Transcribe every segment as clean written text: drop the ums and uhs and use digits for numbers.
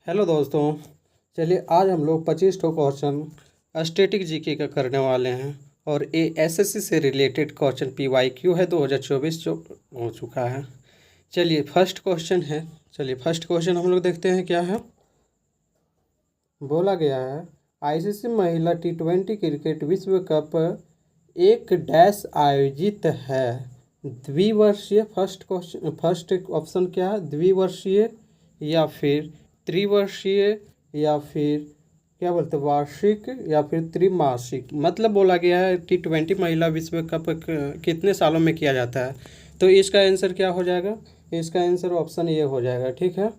Hello दोस्तों। चलिए आज हम लोग 25 ठो क्वेश्चन स्टैटिक जीके का करने वाले हैं और ये एसएससी से रिलेटेड क्वेश्चन पीवाईक्यू है 2024 जो हो चुका है। चलिए फर्स्ट क्वेश्चन है। चलिए फर्स्ट क्वेश्चन हम लोग देखते हैं क्या है। बोला गया है आईसीसी महिला T20 क्रिकेट विश्व कप एक डैश आयोजित है। द्विवर्षीय फर्स्ट क्वेश्चन फर्स्ट ऑप्शन क्या है, द्विवर्षीय या फिर त्रिवर्षीय या फिर क्या बोलते हैं वार्षिक या फिर त्रिमासिक। मतलब बोला गया है T20 महिला विश्व कप कितने सालों में किया जाता है, तो इसका आंसर क्या हो जाएगा। इसका आंसर ऑप्शन ये हो जाएगा, ठीक है।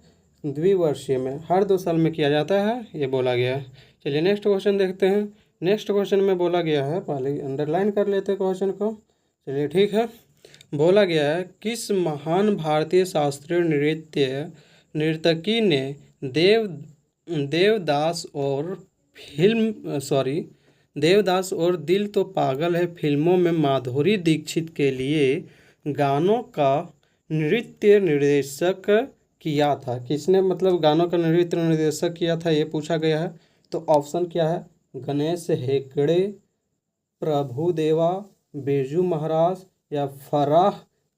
द्विवर्षीय में हर 2 साल में किया जाता है, ये बोला गया है। चलिए नेक्स्ट क्वेश्चन देखते हैं। नेक्स्ट क्वेश्चन में बोला गया है, पहले अंडरलाइन कर लेते हैं क्वेश्चन को। चलिए ठीक है। बोला गया है किस महान भारतीय शास्त्रीय नर्तकी ने देवदास और दिल तो पागल है फिल्मों में माधुरी दीक्षित के लिए गानों का नृत्य निर्देशक किया था। किसने मतलब गानों का नृत्य निर्देशक किया था, ये पूछा गया है। तो ऑप्शन क्या है, गणेश हेगड़े, प्रभुदेवा, बिरजू महाराज या फराह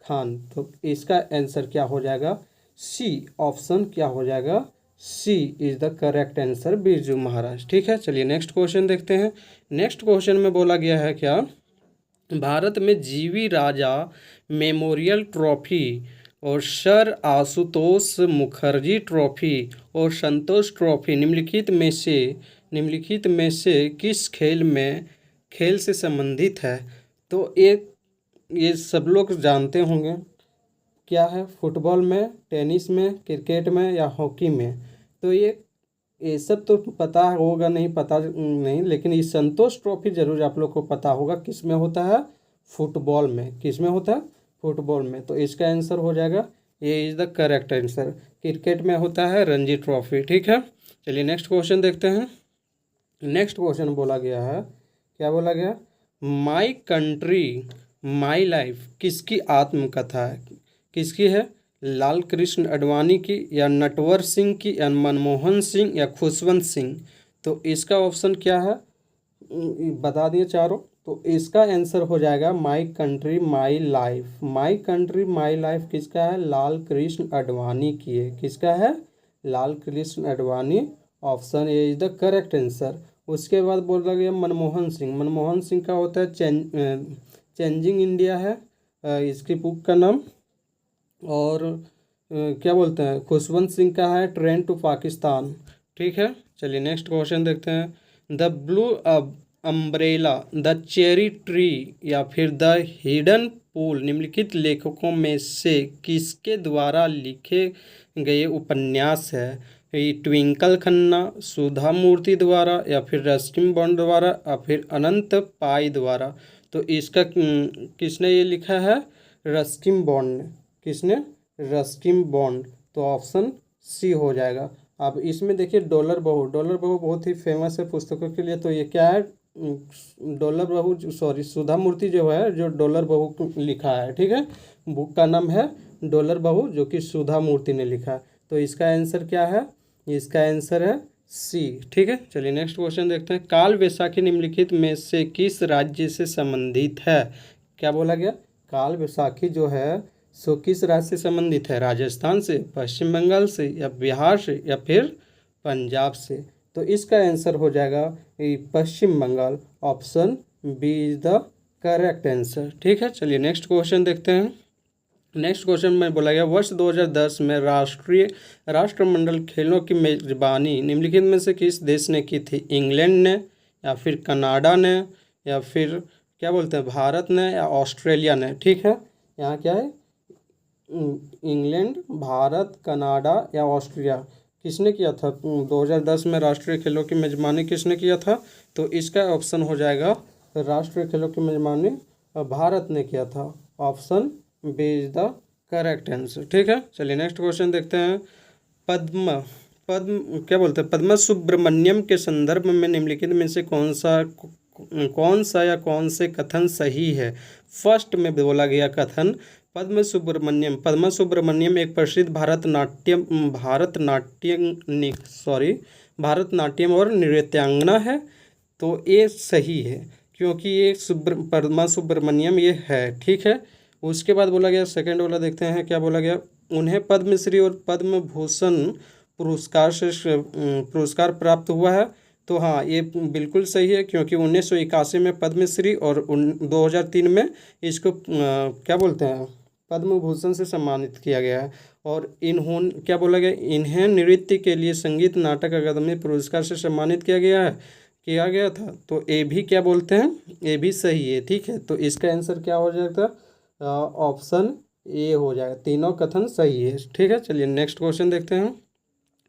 खान। तो इसका आंसर क्या हो जाएगा, सी ऑप्शन क्या हो जाएगा, C is the correct answer, Birju Maharaj. ठीक है। चलिए नेक्स्ट क्वेश्चन देखते हैं। नेक्स्ट क्वेश्चन में बोला गया है क्या, भारत में जीवी राजा मेमोरियल ट्रॉफी और सर आशुतोष मुखर्जी ट्रॉफी और संतोष ट्रॉफी निम्नलिखित में से किस खेल से संबंधित है। तो ये सब लोग जानते होंगे क्या है, फुटबॉल में, टेनिस में, क्रिकेट में या हॉकी में। तो ये सब तो पता होगा, नहीं पता नहीं, लेकिन ये संतोष ट्रॉफी जरूर आप लोग को पता होगा किस में होता है, फुटबॉल में। किस में होता है, फुटबॉल में। तो इसका आंसर हो जाएगा, ये is the correct answer. Cricket में होता है रणजी ट्रॉफी। ठीक है। चलिए नेक्स्ट क्वेश्चन देखते हैं। नेक्स्ट क्वेश्चन बोला गया है, क्या बोला गया, माई कंट्री माई लाइफ किसकी आत्मकथा है। किसकी है, लाल कृष्ण आडवाणी की या नटवर सिंह की या मनमोहन सिंह या खुशवंत सिंह। तो इसका ऑप्शन क्या है, बता दिए चारों। तो इसका आंसर हो जाएगा my country my life. My country my life किसका है, लाल कृष्ण आडवाणी की है। किसका है, Lal Krishna Advani. Option A is the correct answer. उसके बाद बोला गया मनमोहन सिंह। मनमोहन सिंह का होता है चेंजिंग इंडिया है इसकी बुक का नाम। और क्या बोलते हैं, खुशवंत सिंह का है ट्रेन टू पाकिस्तान। ठीक है। चलिए नेक्स्ट क्वेश्चन देखते हैं। The blue umbrella, the cherry tree या फिर द हिडन पूल निम्नलिखित लेखकों में से किसके द्वारा लिखे गए उपन्यास है। ये ट्विंकल खन्ना, सुधा मूर्ति द्वारा या फिर रस्किन बॉन्ड द्वारा या फिर अनंत पाई द्वारा। तो इसका किसने ये लिखा है, रस्किन बॉन्ड ने। किसने, रस्किन बॉन्ड। तो ऑप्शन सी हो जाएगा। अब इसमें देखिए डॉलर बहू बहुत ही फेमस है पुस्तकों के लिए। तो ये क्या है, डॉलर बहू सॉरी सुधा मूर्ति जो है, जो डॉलर बहू लिखा है। ठीक है। बुक का नाम है डॉलर बहू, जो कि सुधा मूर्ति ने लिखा है। तो इसका आंसर क्या है, इसका आंसर है सी। ठीक है। चलिए नेक्स्ट क्वेश्चन देखते हैं। काल वैसाखी निम्नलिखित में से किस राज्य से संबंधित है। क्या बोला गया, काल वैसाखी जो है सो किस राज्य से संबंधित है, राजस्थान से, पश्चिम बंगाल से या बिहार से या फिर पंजाब से। तो इसका आंसर हो जाएगा Paschim Bangal. Option B is the correct answer. ठीक है। चलिए नेक्स्ट क्वेश्चन देखते हैं। नेक्स्ट क्वेश्चन में बोला गया वर्ष 2010 में राष्ट्रमंडल खेलों की मेजबानी निम्नलिखित में से किस देश ने की थी। इंग्लैंड ने या फिर कनाडा ने या फिर क्या बोलते हैं भारत ने या ऑस्ट्रेलिया ने। ठीक है। यहाँ क्या है, इंग्लैंड, भारत, कनाडा या ऑस्ट्रेलिया। किसने किया था 2010 में राष्ट्रीय खेलों की मेजबानी किसने किया था। तो इसका ऑप्शन हो जाएगा राष्ट्रीय खेलों की मेजबानी भारत ने किया था। Option B is the correct answer. ठीक है। चलिए नेक्स्ट क्वेश्चन देखते हैं। पद्म क्या बोलते हैं, पद्मा सुब्रमण्यम के संदर्भ में निम्नलिखित में से कौन सा या कौन से कथन सही है। फर्स्ट में बोला गया कथन, पद्मा सुब्रमण्यम एक प्रसिद्ध भारतनाट्यम और नृत्यांगना है। तो ये सही है क्योंकि ये पद्मा सुब्रमण्यम ये है, ठीक है। उसके बाद बोला गया सेकंड वाला, देखते हैं क्या बोला गया। उन्हें पद्मश्री और पद्म भूषण पुरस्कार प्राप्त हुआ है। तो हाँ, ये बिल्कुल सही है क्योंकि 1981 में पद्मश्री और 2003 में इसको क्या बोलते हैं, पद्म भूषण से सम्मानित किया गया है। और इन्होंने क्या बोला गया, इन्हें नृत्य के लिए संगीत नाटक अकादमी पुरस्कार से सम्मानित किया गया था। तो ये भी क्या बोलते हैं, ये भी सही है, ठीक है। तो इसका आंसर क्या हो जाएगा, ऑप्शन ए हो जाएगा। तीनों कथन सही है, ठीक है। चलिए नेक्स्ट क्वेश्चन देखते हैं।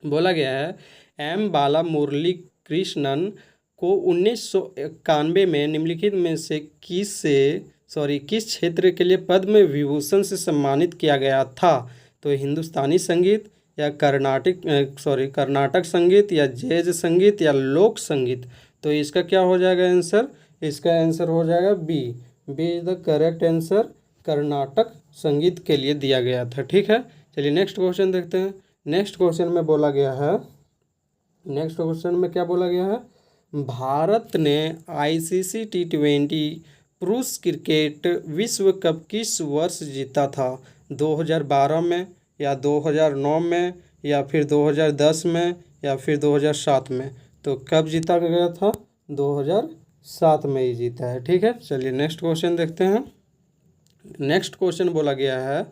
बोला गया है एम बाला मुरली कृष्णन को 1991 में निम्नलिखित में से किस क्षेत्र के लिए पद्म विभूषण से सम्मानित किया गया था। तो हिंदुस्तानी संगीत या कर्नाटक संगीत या जैज संगीत या लोक संगीत। तो इसका क्या हो जाएगा आंसर, इसका आंसर हो जाएगा B is the correct answer. Karnataka संगीत के लिए दिया गया था, ठीक है। चलिए नेक्स्ट क्वेश्चन देखते हैं। नेक्स्ट क्वेश्चन में क्या बोला गया है, भारत ने ICC T20 पुरुष क्रिकेट विश्व कप किस वर्ष जीता था। 2012 में या 2009 में या फिर 2010 में या फिर 2007 में। तो कब जीता गया था, 2007 में ही जीता है, ठीक है। चलिए नेक्स्ट क्वेश्चन देखते हैं। नेक्स्ट क्वेश्चन बोला गया है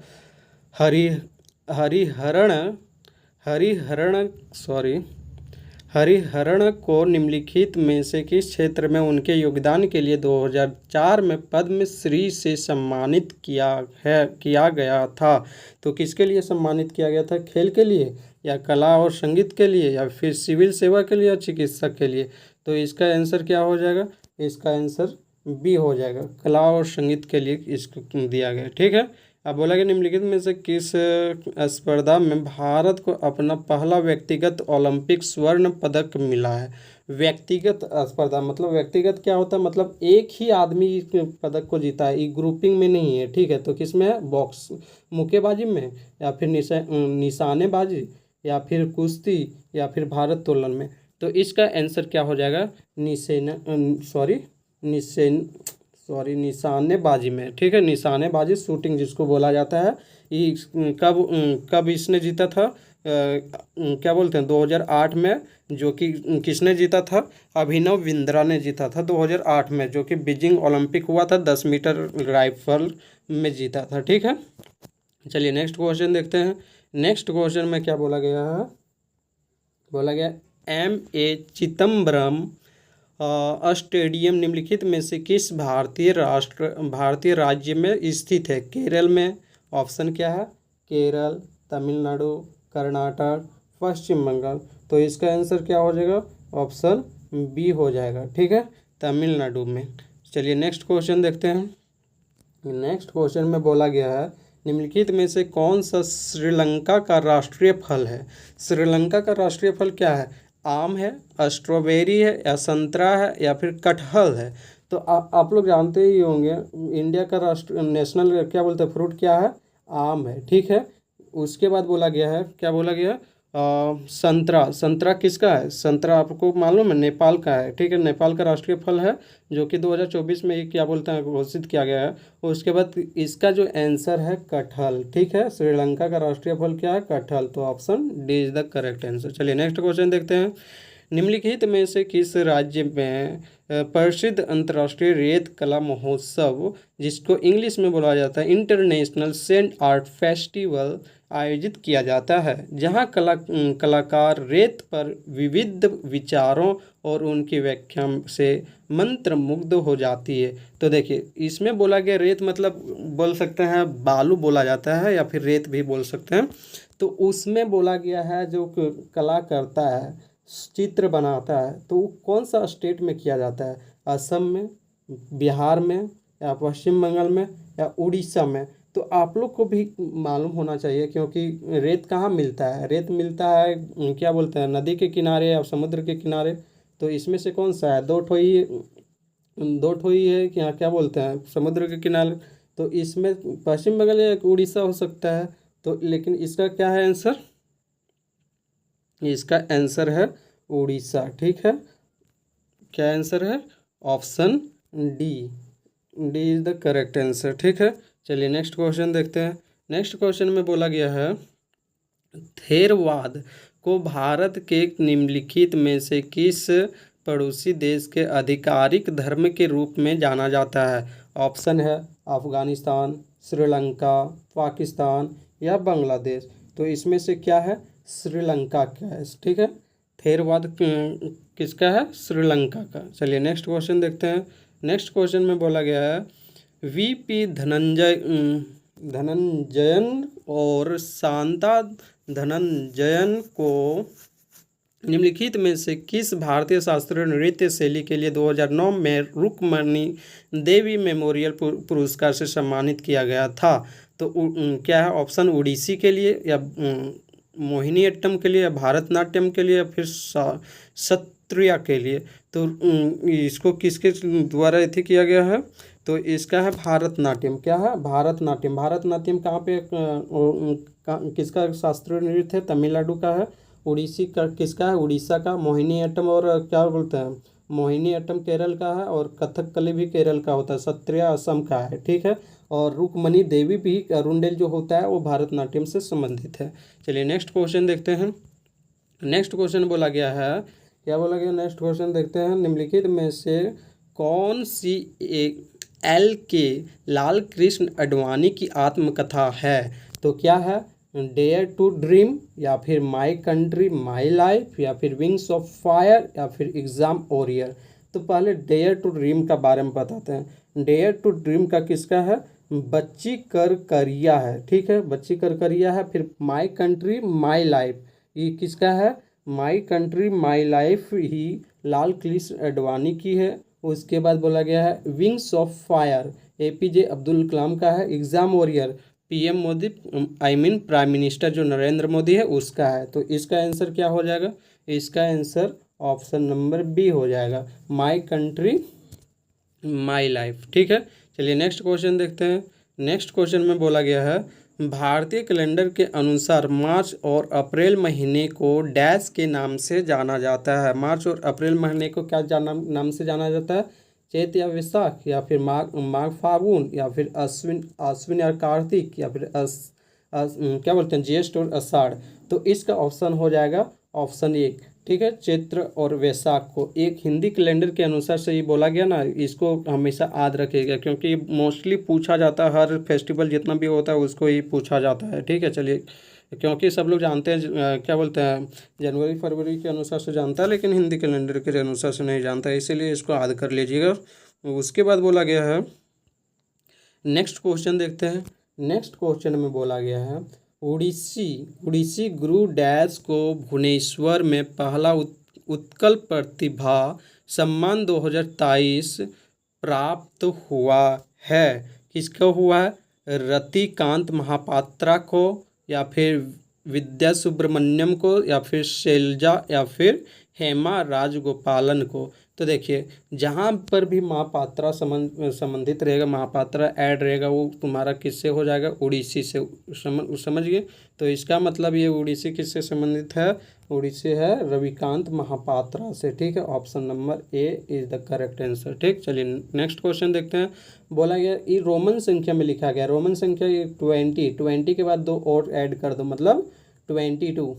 हरिहरन को निम्नलिखित में से किस क्षेत्र में उनके योगदान के लिए 2004 में पद्मश्री से सम्मानित किया गया था। तो किसके लिए सम्मानित किया गया था, खेल के लिए या कला और संगीत के लिए या फिर सिविल सेवा के लिए या चिकित्सक के लिए। तो इसका आंसर क्या हो जाएगा, इसका आंसर बी हो जाएगा, कला और संगीत के लिए इसको दिया गया, ठीक है। अब बोला गया निम्नलिखित में से किस स्पर्धा में भारत को अपना पहला व्यक्तिगत ओलंपिक स्वर्ण पदक मिला है। व्यक्तिगत स्पर्धा मतलब व्यक्तिगत क्या होता है, मतलब एक ही आदमी पदक को जीता है, ये ग्रुपिंग में नहीं है, ठीक है। तो किस में है, बॉक्स मुक्केबाजी में या फिर निशानेबाजी या फिर कुश्ती या फिर भारोत्तोलन में। तो इसका आंसर क्या हो जाएगा, निशानेबाजी में, ठीक है। निशानेबाजी शूटिंग जिसको बोला जाता है। ये कब इसने जीता था, क्या बोलते हैं, 2008 में, जो कि किसने जीता था, अभिनव बिंद्रा ने जीता था 2008 में, जो कि बीजिंग ओलंपिक हुआ था, 10 मीटर राइफल में जीता था, ठीक है। चलिए नेक्स्ट क्वेश्चन देखते हैं। नेक्स्ट क्वेश्चन में क्या बोला गया है, बोला गया M.A. चिदम्बरम स्टेडियम निम्नलिखित में से किस भारतीय राज्य में स्थित है। केरल में, ऑप्शन क्या है, केरल, तमिलनाडु, कर्नाटक, पश्चिम बंगाल। तो इसका आंसर क्या हो जाएगा, ऑप्शन बी हो जाएगा, ठीक है, तमिलनाडु में। चलिए नेक्स्ट क्वेश्चन देखते हैं। नेक्स्ट क्वेश्चन में बोला गया है निम्नलिखित में से कौन सा श्रीलंका का राष्ट्रीय फल है। श्रीलंका का राष्ट्रीय फल क्या है, आम है, स्ट्रॉबेरी है या संतरा है या फिर कटहल है। तो आप लोग जानते ही होंगे इंडिया का नेशनल क्या बोलते हैं फ्रूट क्या है, आम है, ठीक है। उसके बाद बोला गया है, क्या बोला गया, संतरा किसका है, संतरा आपको मालूम है, नेपाल का है, ठीक है। नेपाल का राष्ट्रीय फल है, जो कि 2024 में ही क्या बोलते हैं घोषित किया गया है। उसके बाद इसका जो आंसर है कटहल, ठीक है। श्रीलंका का राष्ट्रीय फल क्या है, कटहल। तो option D is the correct answer. चलिए नेक्स्ट क्वेश्चन देखते हैं। निम्नलिखित में से किस राज्य में प्रसिद्ध अंतर्राष्ट्रीय रेत कला महोत्सव, जिसको इंग्लिश में बोला जाता है इंटरनेशनल सैंड आर्ट फेस्टिवल, आयोजित किया जाता है, जहां कलाकार रेत पर विविध विचारों और उनकी व्याख्या से मंत्रमुग्ध हो जाती है। तो देखिए इसमें बोला गया रेत मतलब बोल सकते हैं बालू बोला जाता है या फिर रेत भी बोल सकते हैं। तो उसमें बोला गया है जो कला करता है, चित्र बनाता है, तो वो कौन सा स्टेट में किया जाता है, असम में, बिहार में या पश्चिम बंगाल में या उड़ीसा में। तो आप लोग को भी मालूम होना चाहिए क्योंकि रेत कहाँ मिलता है, रेत मिलता है क्या बोलते हैं नदी के किनारे या समुद्र के किनारे। तो इसमें से कौन सा है, दो ठो ही है कि क्या बोलते हैं समुद्र के किनारे तो इसमें पश्चिम बंगाल या उड़ीसा हो सकता है। तो लेकिन इसका क्या है आंसर, इसका आंसर है उड़ीसा। ठीक है, क्या आंसर है, option D, D is the correct answer. ठीक है, चलिए नेक्स्ट क्वेश्चन देखते हैं। नेक्स्ट क्वेश्चन में बोला गया है थेरवाद को भारत के निम्नलिखित में से किस पड़ोसी देश के आधिकारिक धर्म के रूप में जाना जाता है। ऑप्शन है अफगानिस्तान, श्रीलंका, पाकिस्तान या बांग्लादेश। तो इसमें से क्या है, श्रीलंका का है। ठीक है, थेरवाद किसका है, श्रीलंका का। चलिए नेक्स्ट क्वेश्चन देखते हैं। नेक्स्ट क्वेश्चन में बोला गया है वीपी धनंजयन और शांता धनंजयन को निम्नलिखित में से किस भारतीय शास्त्रीय नृत्य शैली के लिए 2009 में रुक्मणी देवी मेमोरियल पुरस्कार से सम्मानित किया गया था। तो क्या है ऑप्शन, उड़ीसी के लिए या मोहिनीअट्टम के लिए या भारतनाट्यम के लिए या फिर सत्रिया के लिए। तो इसको किसके द्वारा इथे किया गया है, तो इसका है भारतनाट्यम। क्या है, भारतनाट्यम। भारतनाट्यम कहाँ पे किसका शास्त्रीय नृत्य है, तमिलनाडु का है। उड़ीसी का किसका है, उड़ीसा का। मोहिनीअट्टम और क्या बोलते हैं, मोहिनीअट्टम केरल का है और कथकली भी केरल का होता है। सत्रिया असम का है। ठीक है, और रुक्मणी देवी भी अरुंडेल जो होता है वो भारतनाट्यम से संबंधित है। चलिए नेक्स्ट क्वेश्चन देखते हैं। नेक्स्ट क्वेश्चन बोला गया है, क्या बोला गया, नेक्स्ट क्वेश्चन देखते हैं। निम्नलिखित में से कौन सी एक एल के लाल कृष्ण अडवाणी की आत्मकथा है। तो क्या है, डेयर टू ड्रीम या फिर माई कंट्री माई लाइफ या फिर विंग्स ऑफ फायर या फिर एग्जाम वॉरियर। तो पहले डेयर टू ड्रीम का बारे में बताते हैं। डेयर टू ड्रीम का किसका है, बच्ची करकरिया है। ठीक है, बच्ची करकरिया है। फिर माई कंट्री माई लाइफ, ये किसका है, माई कंट्री माई लाइफ ही लाल कृष्ण अडवाणी की है। उसके बाद बोला गया है wings of fire APJ Abdul Kalam का है। Exam warrior PM Modi prime minister जो नरेंद्र मोदी है उसका है। तो इसका आंसर क्या हो जाएगा, इसका आंसर ऑप्शन नंबर बी हो जाएगा, माई कंट्री माई लाइफ। ठीक है, चलिए नेक्स्ट क्वेश्चन देखते हैं। नेक्स्ट क्वेश्चन में बोला गया है भारतीय कैलेंडर के अनुसार मार्च और अप्रैल महीने को डैश के नाम से जाना जाता है। मार्च और अप्रैल महीने को क्या नाम से जाना जाता है, चैत या वैशाख या फिर माघ फागुन या फिर अश्विन या कार्तिक या फिर क्या बोलते हैं ज्येष्ठ और आषाढ़। तो इसका ऑप्शन हो जाएगा ऑप्शन ए। ठीक है, चैत्र और वैशाख को एक हिंदी कैलेंडर के अनुसार से ये बोला गया ना, इसको हमेशा याद रखिएगा क्योंकि मोस्टली पूछा जाता है, हर फेस्टिवल जितना भी होता है उसको ही पूछा जाता है। ठीक है, चलिए क्योंकि सब लोग जानते हैं क्या बोलते हैं जनवरी फरवरी के अनुसार से जानता है लेकिन हिंदी कैलेंडर के अनुसार से नहीं जानता है, इसीलिए इसको याद कर लीजिएगा। उसके बाद बोला गया है नेक्स्ट क्वेश्चन देखते हैं। नेक्स्ट क्वेश्चन में बोला गया है उड़ीसी गुरु डैश को भुवनेश्वर में पहला उत्कल प्रतिभा सम्मान 2023 प्राप्त हुआ है। किसको हुआ है, रतिकांत महापात्रा को या फिर विद्या सुब्रमण्यम को या फिर शैलजा या फिर हेमा राजगोपालन को। तो देखिए जहाँ पर भी महापात्रा संबंधित रहेगा, महापात्रा ऐड रहेगा, वो तुम्हारा किससे हो जाएगा, उड़ीसी से। समझ गए। तो इसका मतलब ये उड़ीसी किससे संबंधित है, उड़ीसी है रविकांत महापात्रा से। ठीक है, option number A is the correct answer. ठीक, चलिए नेक्स्ट क्वेश्चन देखते हैं। बोला गया ये रोमन संख्या में लिखा गया, रोमन संख्या ये 20 के बाद 2 और ऐड कर दो मतलब 22।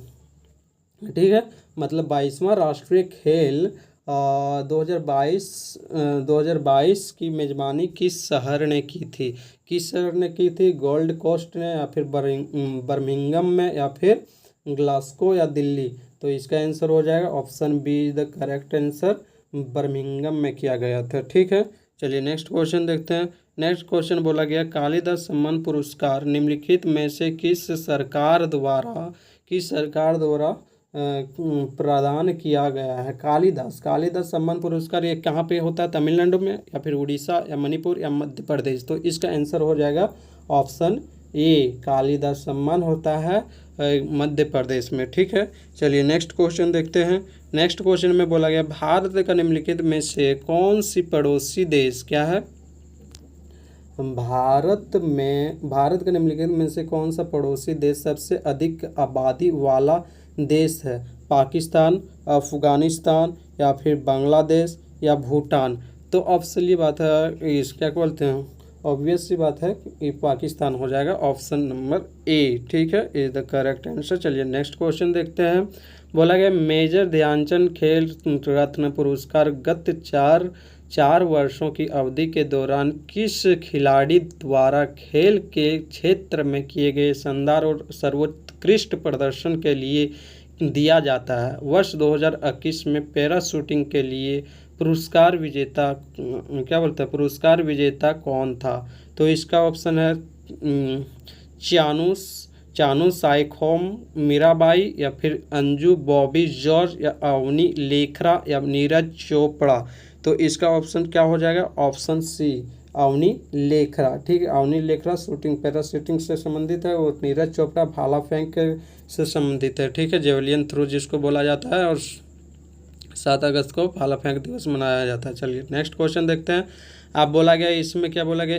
ठीक है, मतलब 22वां राष्ट्रीय खेल 2022 की मेज़बानी किस शहर ने की थी, किस शहर ने की थी, गोल्ड कोस्ट ने या फिर बर्मिंघम में या फिर ग्लासगो या दिल्ली। तो इसका आंसर हो जाएगा option B is the correct answer, Birmingham में किया गया था। ठीक है, चलिए नेक्स्ट क्वेश्चन देखते हैं। नेक्स्ट क्वेश्चन बोला गया कालिदास सम्मान पुरस्कार निम्नलिखित में से किस सरकार द्वारा प्रदान किया गया है। कालिदास सम्मान पुरस्कार ये कहाँ पे होता है, तमिलनाडु में या फिर उड़ीसा या मणिपुर या मध्य प्रदेश। तो इसका आंसर हो जाएगा ऑप्शन ए, कालिदास सम्मान होता है मध्य प्रदेश में। ठीक है, चलिए नेक्स्ट क्वेश्चन देखते हैं। नेक्स्ट क्वेश्चन में बोला गया भारत का निम्नलिखित में से कौन सी पड़ोसी देश क्या है, भारत के निम्नलिखित में से कौन सा पड़ोसी देश सबसे अधिक आबादी वाला देश है? पाकिस्तान, अफगानिस्तान या फिर बांग्लादेश या भूटान? तो ऑप्शन बात है इस क्या बोलते हैं, ऑब्वियस सी बात है कि पाकिस्तान हो जाएगा, ऑप्शन नंबर ए। ठीक है, इज द करेक्ट आंसर। चलिए नेक्स्ट क्वेश्चन देखते हैं। बोला गया मेजर ध्यानचंद खेल रत्न पुरस्कार गत चार वर्षों की अवधि के दौरान किस खिलाड़ी द्वारा खेल के क्षेत्र में किए गए शानदार और सर्वोत्कृष्ट प्रदर्शन के लिए दिया जाता है? वर्ष 2021 में पैरा शूटिंग के लिए पुरस्कार विजेता क्या बोलते हैं, पुरस्कार विजेता कौन था? तो इसका ऑप्शन है चानू साइखोम मीराबाई या फिर अंजू बॉबी जॉर्ज या अवनी लेखरा या नीरज चोपड़ा? तो इसका ऑप्शन क्या हो जाएगा? Option C Avani Lekhara. ठीक है, Avani Lekhara shooting para shooting से संबंधित है और नीरज चोपड़ा भाला फेंक से संबंधित है। ठीक है, जेवलियन थ्रो जिसको बोला जाता है, और 7 अगस्त को भाला फेंक दिवस मनाया जाता है। चलिए नेक्स्ट क्वेश्चन देखते हैं। आप बोला गया इसमें क्या बोला गया,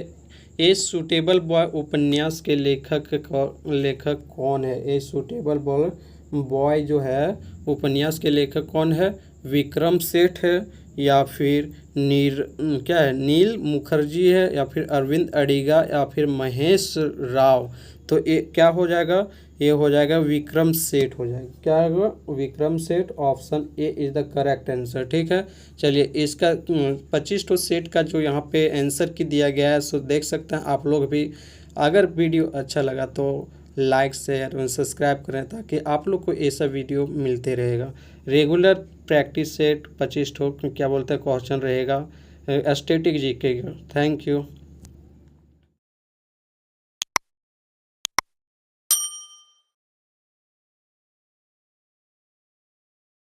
ए सूटेबल बॉय उपन्यास के लेखक कौन है? ए सूटेबल बॉय जो है उपन्यास के लेखक कौन है? विक्रम सेठ है या फिर नील मुखर्जी है या फिर अरविंद अडिगा या फिर महेश राव? तो ये क्या हो जाएगा? ये हो जाएगा विक्रम सेठ हो जाएगा। क्या होगा? Vikram Seth. Option A is the correct answer. ठीक है, चलिए इसका 25 सेट का जो यहाँ पे आंसर की दिया गया है सो देख सकते हैं आप लोग भी। अगर वीडियो अच्छा लगा तो लाइक शेयर और सब्सक्राइब करें ताकि आप लोग को ऐसा वीडियो मिलते रहेगा। रेगुलर प्रैक्टिस सेट 25 क्या बोलते हैं क्वेश्चन रहेगा स्टैटिक जीके का। Thank you.